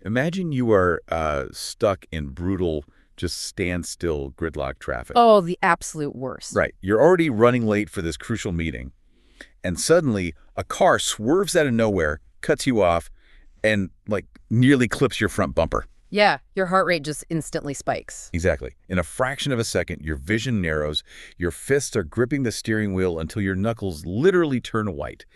Imagine you are stuck in brutal, just standstill gridlock traffic. Oh, the absolute worst. Right. You're already running late for this crucial meeting, and suddenly a car swerves out of nowhere, cuts you off, and, like, nearly clips your front bumper. Yeah, your heart rate just instantly spikes. Exactly. In a fraction of a second, your vision narrows, your fists are gripping the steering wheel until your knuckles literally turn white.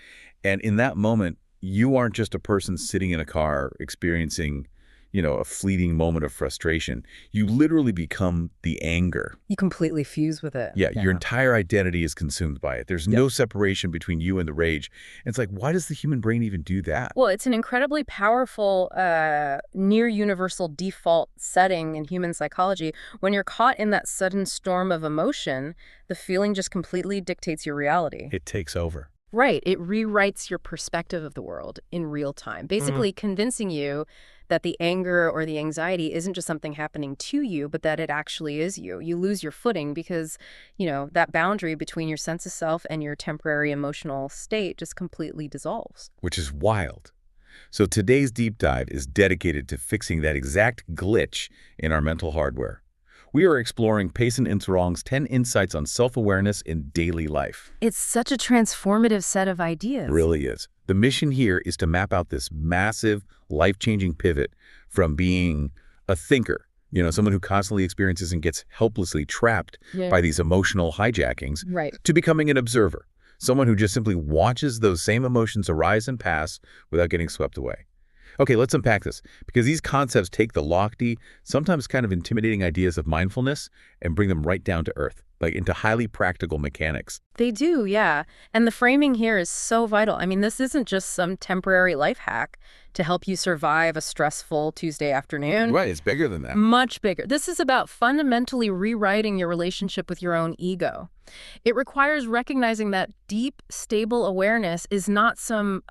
And in that moment, you aren't just a person sitting in a car experiencing, a fleeting moment of frustration. You literally become the anger. You completely fuse with it. Yeah, your entire identity is consumed by it. There's no separation between you and the rage. And it's like, why does the human brain even do that? Well, it's an incredibly powerful, near universal default setting in human psychology. When you're caught in that sudden storm of emotion, the feeling just completely dictates your reality. It takes over. Right. It rewrites your perspective of the world in real time, basically convincing you that the anger or the anxiety isn't just something happening to you, but that it actually is you. You lose your footing because, that boundary between your sense of self and your temporary emotional state just completely dissolves. Which is wild. So today's deep dive is dedicated to fixing that exact glitch in our mental hardware. We are exploring Payson Intserong's 10 insights on self-awareness in daily life. It's such a transformative set of ideas. It really is. The mission here is to map out this massive, life-changing pivot from being a thinker, someone who constantly experiences and gets helplessly trapped by these emotional hijackings, Right. to becoming an observer, someone who just simply watches those same emotions arise and pass without getting swept away. Okay, let's unpack this, because these concepts take the lofty, sometimes kind of intimidating ideas of mindfulness and bring them right down to earth, like into highly practical mechanics. They do, yeah. And the framing here is so vital. I mean, this isn't just some temporary life hack to help you survive a stressful Tuesday afternoon. Right, it's bigger than that. Much bigger. This is about fundamentally rewriting your relationship with your own ego. It requires recognizing that deep, stable awareness is not some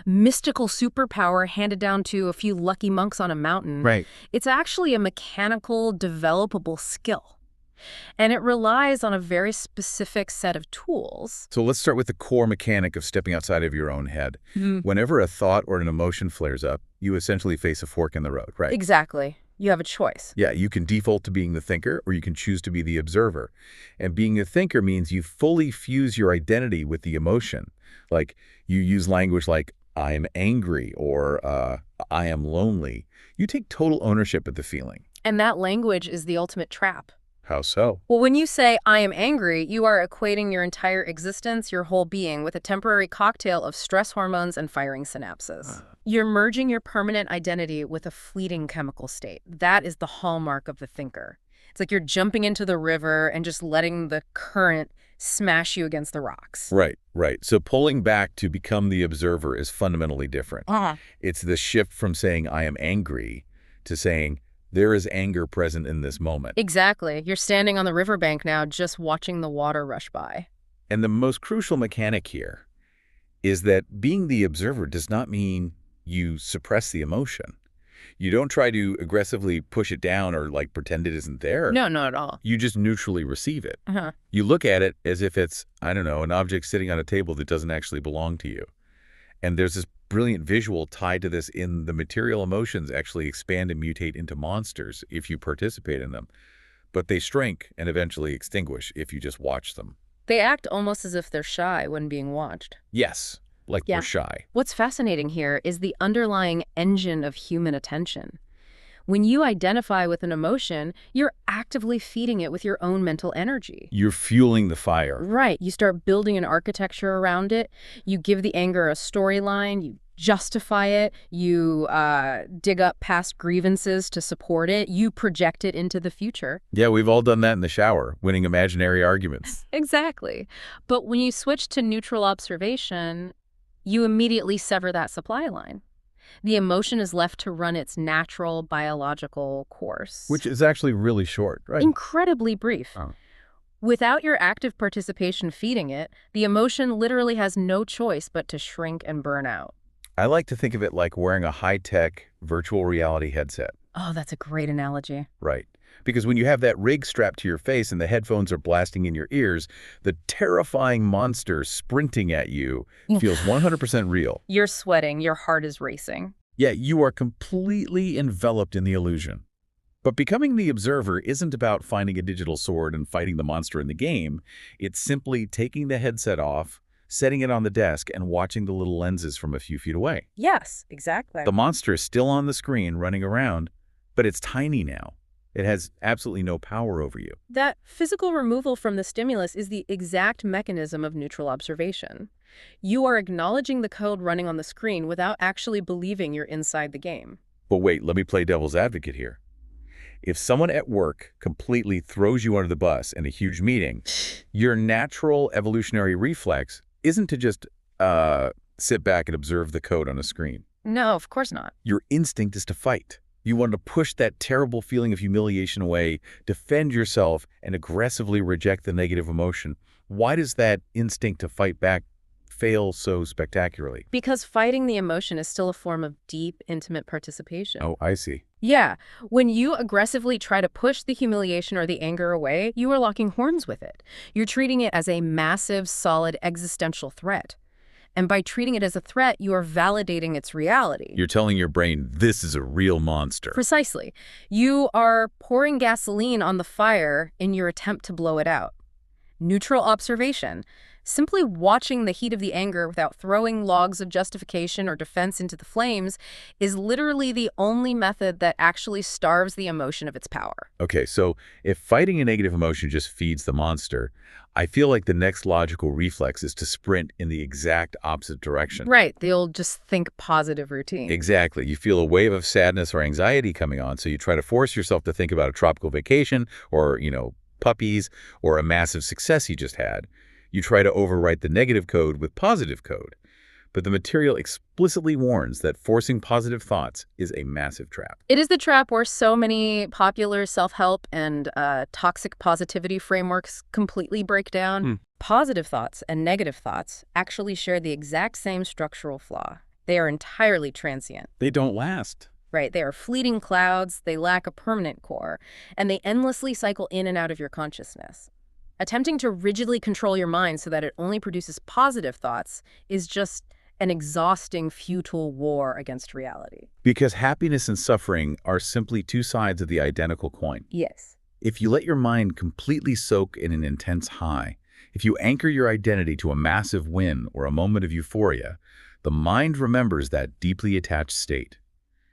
mystical superpower handed down to a few lucky monks on a mountain. Right. It's actually a mechanical, developable skill. And it relies on a very specific set of tools. So let's start with the core mechanic of stepping outside of your own head. Whenever a thought or an emotion flares up, you essentially face a fork in the road, right? Exactly. You have a choice. Yeah, you can default to being the thinker, or you can choose to be the observer. And being a thinker means you fully fuse your identity with the emotion. Like, you use language like, I am angry, or I am lonely. You take total ownership of the feeling. And that language is the ultimate trap. How so? Well, when you say, I am angry, you are equating your entire existence, your whole being, with a temporary cocktail of stress hormones and firing synapses. You're merging your permanent identity with a fleeting chemical state. That is the hallmark of the thinker. It's like you're jumping into the river and just letting the current smash you against the rocks. Right, right. So pulling back to become the observer is fundamentally different. It's the shift from saying, I am angry, to saying, there is anger present in this moment. Exactly. You're standing on the riverbank now, just watching the water rush by. And the most crucial mechanic here is that being the observer does not mean you suppress the emotion. You don't try to aggressively push it down or pretend it isn't there. No, not at all. You just neutrally receive it. You look at it as if it's, an object sitting on a table that doesn't actually belong to you. And there's this brilliant visual tied to this in the material emotions actually expand and mutate into monsters if you participate in them. But they shrink and eventually extinguish if you just watch them. They act almost as if they're shy when being watched. Yes, we're shy. What's fascinating here is the underlying engine of human attention. When you identify with an emotion, you're actively feeding it with your own mental energy. You're fueling the fire. Right. You start building an architecture around it. You give the anger a storyline. You justify it. You dig up past grievances to support it. You project it into the future. Yeah, we've all done that in the shower, winning imaginary arguments. Exactly. But when you switch to neutral observation, you immediately sever that supply line. The emotion is left to run its natural biological course. Which is actually really short, right? Incredibly brief. Without your active participation feeding it, the emotion literally has no choice but to shrink and burn out. I like to think of it like wearing a high-tech virtual reality headset. Oh, that's a great analogy. Right. Because when you have that rig strapped to your face and the headphones are blasting in your ears, the terrifying monster sprinting at you feels 100% real. You're sweating, your heart is racing. Yeah, you are completely enveloped in the illusion. But becoming the observer isn't about finding a digital sword and fighting the monster in the game. It's simply taking the headset off, setting it on the desk, and watching the little lenses from a few feet away. Yes, exactly. The monster is still on the screen running around, but it's tiny now. It has absolutely no power over you. That physical removal from the stimulus is the exact mechanism of neutral observation. You are acknowledging the code running on the screen without actually believing you're inside the game. But wait, let me play devil's advocate here. If someone at work completely throws you under the bus in a huge meeting, your natural evolutionary reflex isn't to just sit back and observe the code on a screen. No, of course not. Your instinct is to fight. You want to push that terrible feeling of humiliation away, defend yourself, and aggressively reject the negative emotion. Why does that instinct to fight back fail so spectacularly? Because fighting the emotion is still a form of deep, intimate participation. Oh, I see. Yeah, when you aggressively try to push the humiliation or the anger away, you are locking horns with it. You're treating it as a massive, solid, existential threat. And by treating it as a threat, you are validating its reality. You're telling your brain, this is a real monster. Precisely. You are pouring gasoline on the fire in your attempt to blow it out. Neutral observation. Simply watching the heat of the anger without throwing logs of justification or defense into the flames is literally the only method that actually starves the emotion of its power. Okay, so if fighting a negative emotion just feeds the monster, I feel like the next logical reflex is to sprint in the exact opposite direction. Right, the old just think positive routine. Exactly. You feel a wave of sadness or anxiety coming on, so you try to force yourself to think about a tropical vacation or, puppies or a massive success you just had. You try to overwrite the negative code with positive code. But the material explicitly warns that forcing positive thoughts is a massive trap. It is the trap where so many popular self-help and toxic positivity frameworks completely break down. Positive thoughts and negative thoughts actually share the exact same structural flaw. They are entirely transient. They don't last. Right, they are fleeting clouds, they lack a permanent core, and they endlessly cycle in and out of your consciousness. Attempting to rigidly control your mind so that it only produces positive thoughts is just an exhausting, futile war against reality. Because happiness and suffering are simply two sides of the identical coin. Yes. If you let your mind completely soak in an intense high, if you anchor your identity to a massive win or a moment of euphoria, the mind remembers that deeply attached state.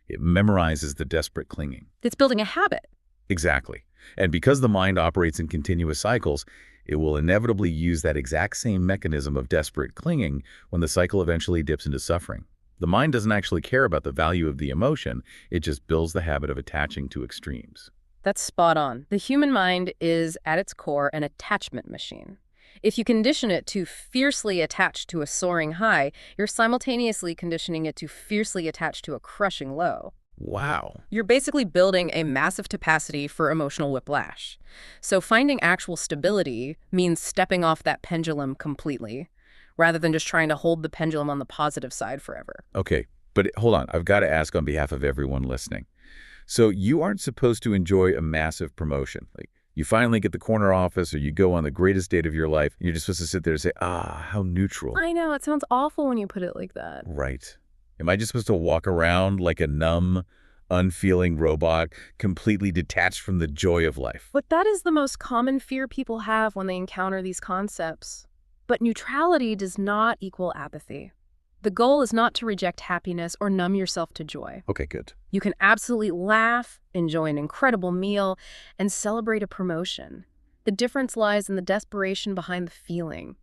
It memorizes the desperate clinging. It's building a habit. Exactly. And because the mind operates in continuous cycles, it will inevitably use that exact same mechanism of desperate clinging when the cycle eventually dips into suffering. The mind doesn't actually care about the value of the emotion, it just builds the habit of attaching to extremes. That's spot on. The human mind is, at its core, an attachment machine. If you condition it to fiercely attach to a soaring high, you're simultaneously conditioning it to fiercely attach to a crushing low. Wow. You're basically building a massive capacity for emotional whiplash. So finding actual stability means stepping off that pendulum completely, rather than just trying to hold the pendulum on the positive side forever. Okay, but hold on. I've got to ask on behalf of everyone listening. So you aren't supposed to enjoy a massive promotion. Like, you finally get the corner office or you go on the greatest date of your life, and you're just supposed to sit there and say, how neutral. I know, it sounds awful when you put it like that. Right. Am I just supposed to walk around like a numb, unfeeling robot, completely detached from the joy of life? But that is the most common fear people have when they encounter these concepts. But neutrality does not equal apathy. The goal is not to reject happiness or numb yourself to joy. Okay, good. You can absolutely laugh, enjoy an incredible meal, and celebrate a promotion. The difference lies in the desperation behind the feeling.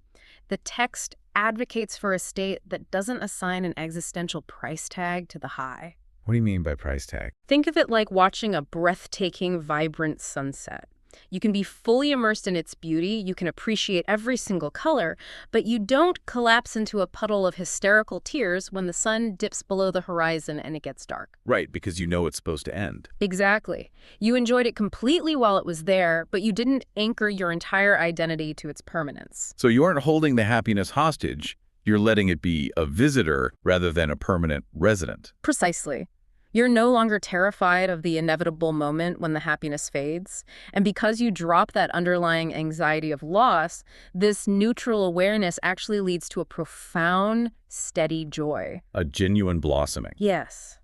The text advocates for a state that doesn't assign an existential price tag to the high. What do you mean by price tag? Think of it like watching a breathtaking, vibrant sunset. You can be fully immersed in its beauty, you can appreciate every single color, but you don't collapse into a puddle of hysterical tears when the sun dips below the horizon and it gets dark. Right, because you know it's supposed to end. Exactly. You enjoyed it completely while it was there, but you didn't anchor your entire identity to its permanence. So you aren't holding the happiness hostage, you're letting it be a visitor rather than a permanent resident. Precisely. You're no longer terrified of the inevitable moment when the happiness fades. And because you drop that underlying anxiety of loss, this neutral awareness actually leads to a profound, steady joy. A genuine blossoming. Yes.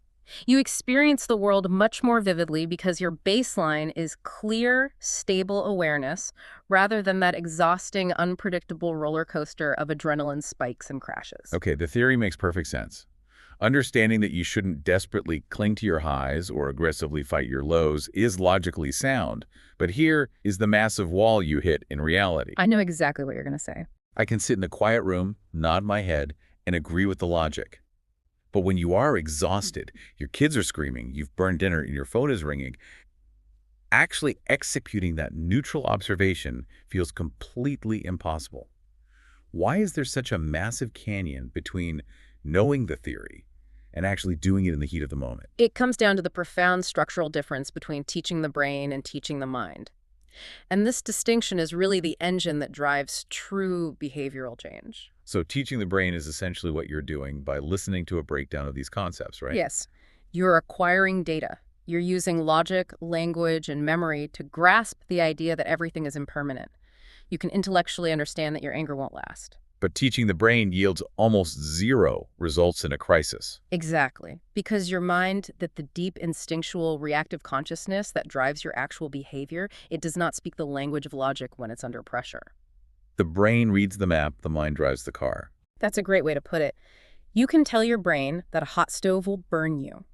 You experience the world much more vividly because your baseline is clear, stable awareness rather than that exhausting, unpredictable roller coaster of adrenaline spikes and crashes. Okay, the theory makes perfect sense. Understanding that you shouldn't desperately cling to your highs or aggressively fight your lows is logically sound, but here is the massive wall you hit in reality. I know exactly what you're going to say. I can sit in a quiet room, nod my head, and agree with the logic. But when you are exhausted, your kids are screaming, you've burned dinner, and your phone is ringing, actually executing that neutral observation feels completely impossible. Why is there such a massive canyon between knowing the theory and actually doing it in the heat of the moment? It comes down to the profound structural difference between teaching the brain and teaching the mind. And this distinction is really the engine that drives true behavioral change. So teaching the brain is essentially what you're doing by listening to a breakdown of these concepts, right? Yes, you're acquiring data. You're using logic, language, and memory to grasp the idea that everything is impermanent. You can intellectually understand that your anger won't last. But teaching the brain yields almost zero results in a crisis. Exactly. Because your mind, that the deep instinctual reactive consciousness that drives your actual behavior, it does not speak the language of logic when it's under pressure. The brain reads the map, the mind drives the car. That's a great way to put it. You can tell your brain that a hot stove will burn you.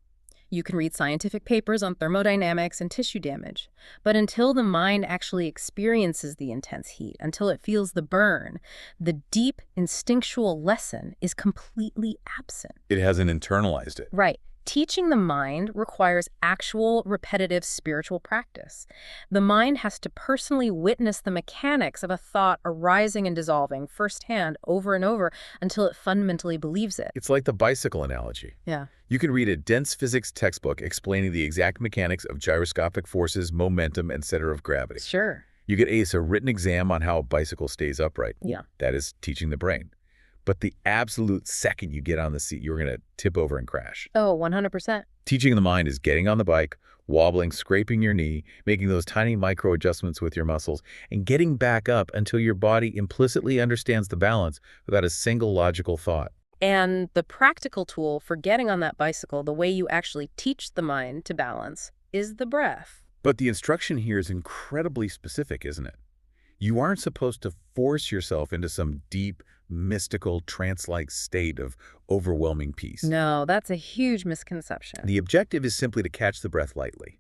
You can read scientific papers on thermodynamics and tissue damage. But until the mind actually experiences the intense heat, until it feels the burn, the deep instinctual lesson is completely absent. It hasn't internalized it. Right. Teaching the mind requires actual, repetitive spiritual practice. The mind has to personally witness the mechanics of a thought arising and dissolving firsthand over and over until it fundamentally believes it. It's like the bicycle analogy. Yeah. You can read a dense physics textbook explaining the exact mechanics of gyroscopic forces, momentum, and center of gravity. Sure. You could ace a written exam on how a bicycle stays upright. Yeah. That is teaching the brain. But the absolute second you get on the seat, you're going to tip over and crash. Oh, 100%. Teaching the mind is getting on the bike, wobbling, scraping your knee, making those tiny micro adjustments with your muscles, and getting back up until your body implicitly understands the balance without a single logical thought. And the practical tool for getting on that bicycle, the way you actually teach the mind to balance, is the breath. But the instruction here is incredibly specific, isn't it? You aren't supposed to force yourself into some deep, mystical, trance-like state of overwhelming peace. No, that's a huge misconception. The objective is simply to catch the breath lightly.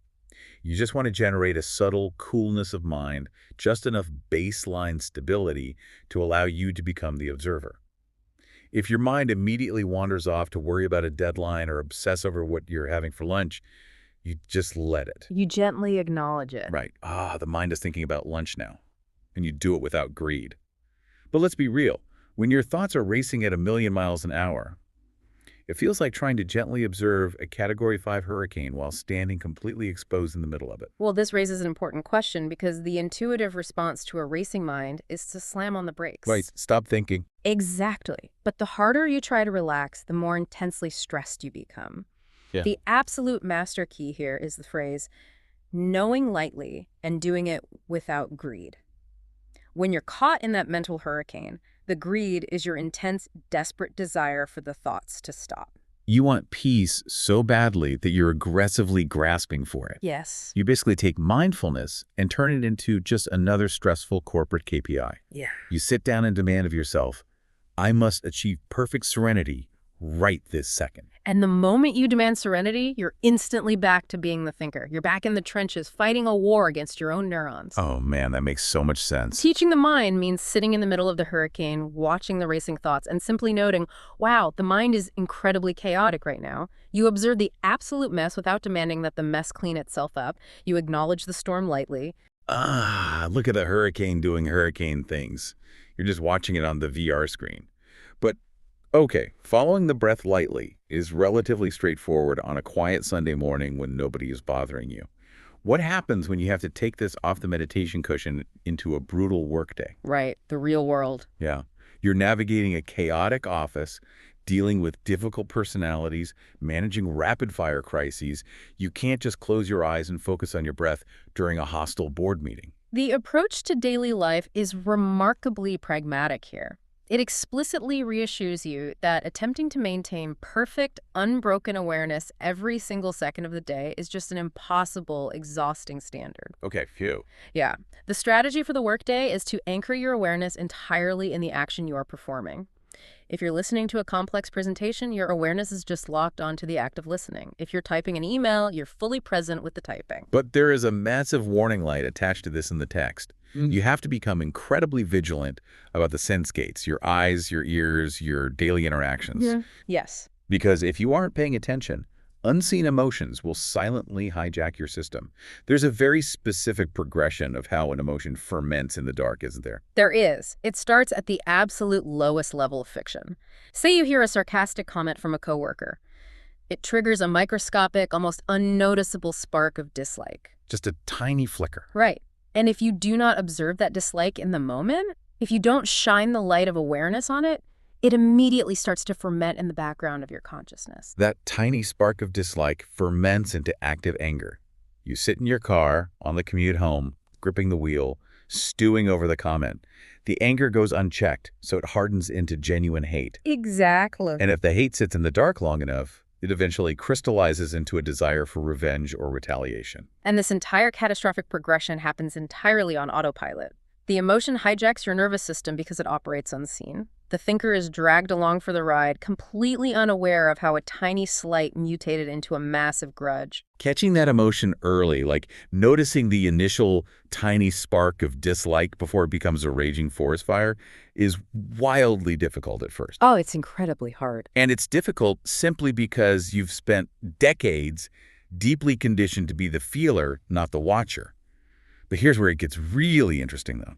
You just want to generate a subtle coolness of mind, just enough baseline stability to allow you to become the observer. If your mind immediately wanders off to worry about a deadline or obsess over what you're having for lunch, you just let it. You gently acknowledge it. Right. The mind is thinking about lunch now. And you do it without greed. But let's be real. When your thoughts are racing at 1,000,000 miles an hour, it feels like trying to gently observe a Category 5 hurricane while standing completely exposed in the middle of it. Well, this raises an important question because the intuitive response to a racing mind is to slam on the brakes. Right. Stop thinking. Exactly. But the harder you try to relax, the more intensely stressed you become. Yeah. The absolute master key here is the phrase, knowing lightly and doing it without greed. When you're caught in that mental hurricane, the greed is your intense, desperate desire for the thoughts to stop. You want peace so badly that you're aggressively grasping for it. Yes. You basically take mindfulness and turn it into just another stressful corporate KPI. Yeah. You sit down and demand of yourself, I must achieve perfect serenity right this second. And the moment you demand serenity, you're instantly back to being the thinker. You're back in the trenches, fighting a war against your own neurons. Oh man, that makes so much sense. Teaching the mind means sitting in the middle of the hurricane, watching the racing thoughts, and simply noting, wow, the mind is incredibly chaotic right now. You observe the absolute mess without demanding that the mess clean itself up. You acknowledge the storm lightly. Look at the hurricane doing hurricane things. You're just watching it on the VR screen. But okay, following the breath lightly is relatively straightforward on a quiet Sunday morning when nobody is bothering you. What happens when you have to take this off the meditation cushion into a brutal workday? Right, the real world. Yeah. You're navigating a chaotic office, dealing with difficult personalities, managing rapid-fire crises. You can't just close your eyes and focus on your breath during a hostile board meeting. The approach to daily life is remarkably pragmatic here. It explicitly reassures you that attempting to maintain perfect, unbroken awareness every single second of the day is just an impossible, exhausting standard. Okay, phew. Yeah. The strategy for the workday is to anchor your awareness entirely in the action you are performing. If you're listening to a complex presentation, your awareness is just locked onto the act of listening. If you're typing an email, you're fully present with the typing. But there is a massive warning light attached to this in the text. You have to become incredibly vigilant about the sense gates, your eyes, your ears, your daily interactions. Yes. Because if you aren't paying attention, unseen emotions will silently hijack your system. There's a very specific progression of how an emotion ferments in the dark, isn't there? There is. It starts at the absolute lowest level of fiction. Say you hear a sarcastic comment from a coworker. It triggers a microscopic, almost unnoticeable spark of dislike. Just a tiny flicker. Right. And if you do not observe that dislike in the moment, if you don't shine the light of awareness on it, it immediately starts to ferment in the background of your consciousness. That tiny spark of dislike ferments into active anger. You sit in your car on the commute home, gripping the wheel, stewing over the comment. The anger goes unchecked, so it hardens into genuine hate. Exactly. And if the hate sits in the dark long enough, it eventually crystallizes into a desire for revenge or retaliation. And this entire catastrophic progression happens entirely on autopilot. The emotion hijacks your nervous system because it operates unseen. The thinker is dragged along for the ride, completely unaware of how a tiny slight mutated into a massive grudge. Catching that emotion early, like noticing the initial tiny spark of dislike before it becomes a raging forest fire, is wildly difficult at first. Oh, it's incredibly hard. And it's difficult simply because you've spent decades deeply conditioned to be the feeler, not the watcher. But here's where it gets really interesting, though.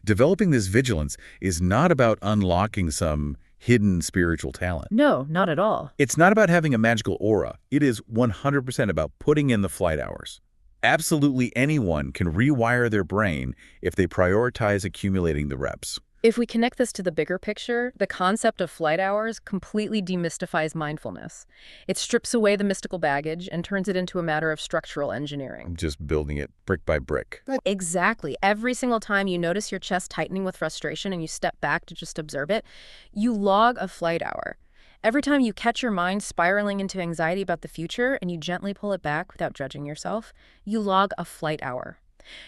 Developing this vigilance is not about unlocking some hidden spiritual talent. No, not at all. It's not about having a magical aura. It is 100% about putting in the flight hours. Absolutely anyone can rewire their brain if they prioritize accumulating the reps. If we connect this to the bigger picture, the concept of flight hours completely demystifies mindfulness. It strips away the mystical baggage and turns it into a matter of structural engineering. Just building it brick by brick. Exactly. Every single time you notice your chest tightening with frustration and you step back to just observe it, you log a flight hour. Every time you catch your mind spiraling into anxiety about the future and you gently pull it back without judging yourself, you log a flight hour.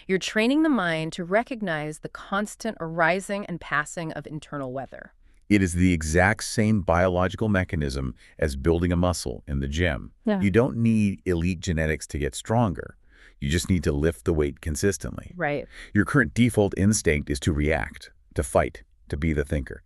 You're training the mind to recognize the constant arising and passing of internal weather. It is the exact same biological mechanism as building a muscle in the gym. You don't need elite genetics to get stronger. You just need to lift the weight consistently. Right. Your current default instinct is to react, to fight, to be the thinker.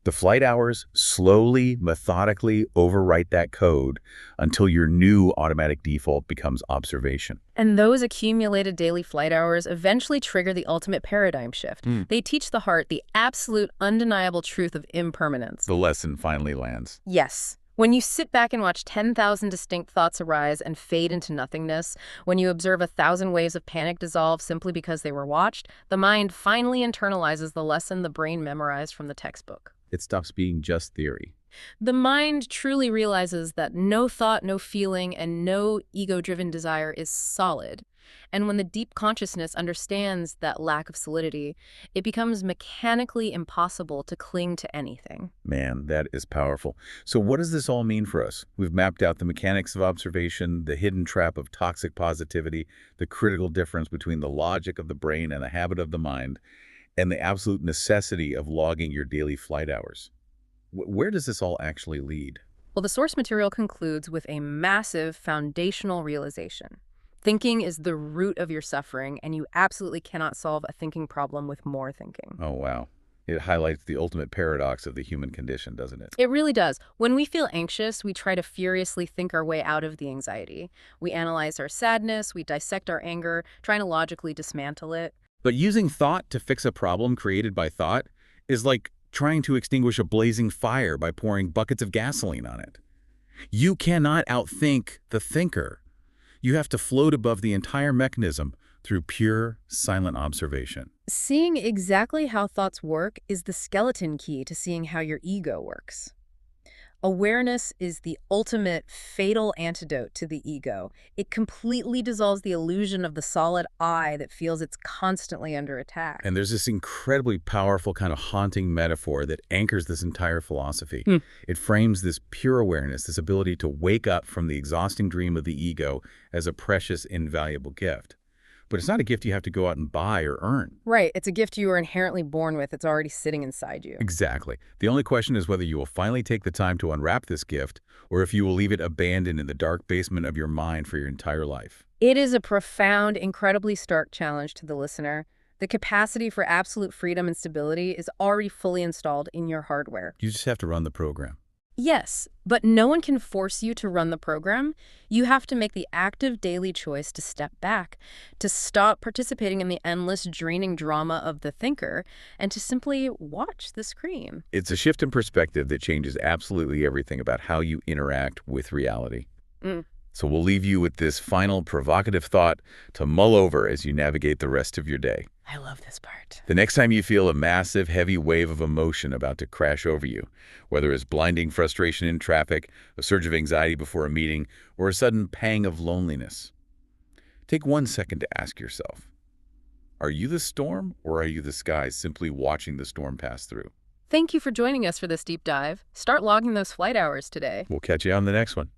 The flight hours slowly, methodically overwrite that code until your new automatic default becomes observation. And those accumulated daily flight hours eventually trigger the ultimate paradigm shift. They teach the heart the absolute, undeniable truth of impermanence. The lesson finally lands. Yes. When you sit back and watch 10,000 distinct thoughts arise and fade into nothingness, when you observe 1,000 waves of panic dissolve simply because they were watched, the mind finally internalizes the lesson the brain memorized from the textbook. It stops being just theory. The mind truly realizes that no thought, no feeling, and no ego-driven desire is solid. And when the deep consciousness understands that lack of solidity, it becomes mechanically impossible to cling to anything. Man, that is powerful. So what does this all mean for us? We've mapped out the mechanics of observation, the hidden trap of toxic positivity, the critical difference between the logic of the brain and the habit of the mind, and the absolute necessity of logging your daily flight hours. Where does this all actually lead? Well, the source material concludes with a massive foundational realization. Thinking is the root of your suffering, and you absolutely cannot solve a thinking problem with more thinking. Oh, wow. It highlights the ultimate paradox of the human condition, doesn't it? It really does. When we feel anxious, we try to furiously think our way out of the anxiety. We analyze our sadness, we dissect our anger, trying to logically dismantle it. But using thought to fix a problem created by thought is like trying to extinguish a blazing fire by pouring buckets of gasoline on it. You cannot outthink the thinker. You have to float above the entire mechanism through pure, silent observation. Seeing exactly how thoughts work is the skeleton key to seeing how your ego works. Awareness is the ultimate fatal antidote to the ego. It completely dissolves the illusion of the solid I that feels it's constantly under attack. And there's this incredibly powerful kind of haunting metaphor that anchors this entire philosophy. It frames this pure awareness, this ability to wake up from the exhausting dream of the ego as a precious, invaluable gift. But it's not a gift you have to go out and buy or earn. Right. It's a gift you are inherently born with. It's already sitting inside you. Exactly. The only question is whether you will finally take the time to unwrap this gift, or if you will leave it abandoned in the dark basement of your mind for your entire life. It is a profound, incredibly stark challenge to the listener. The capacity for absolute freedom and stability is already fully installed in your hardware. You just have to run the program. Yes, but no one can force you to run the program. You have to make the active daily choice to step back, to stop participating in the endless, draining drama of the thinker, and to simply watch the screen. It's a shift in perspective that changes absolutely everything about how you interact with reality. So we'll leave you with this final provocative thought to mull over as you navigate the rest of your day. I love this part. The next time you feel a massive, heavy wave of emotion about to crash over you, whether it's blinding frustration in traffic, a surge of anxiety before a meeting, or a sudden pang of loneliness, take 1 second to ask yourself, are you the storm or are you the sky simply watching the storm pass through? Thank you for joining us for this deep dive. Start logging those flight hours today. We'll catch you on the next one.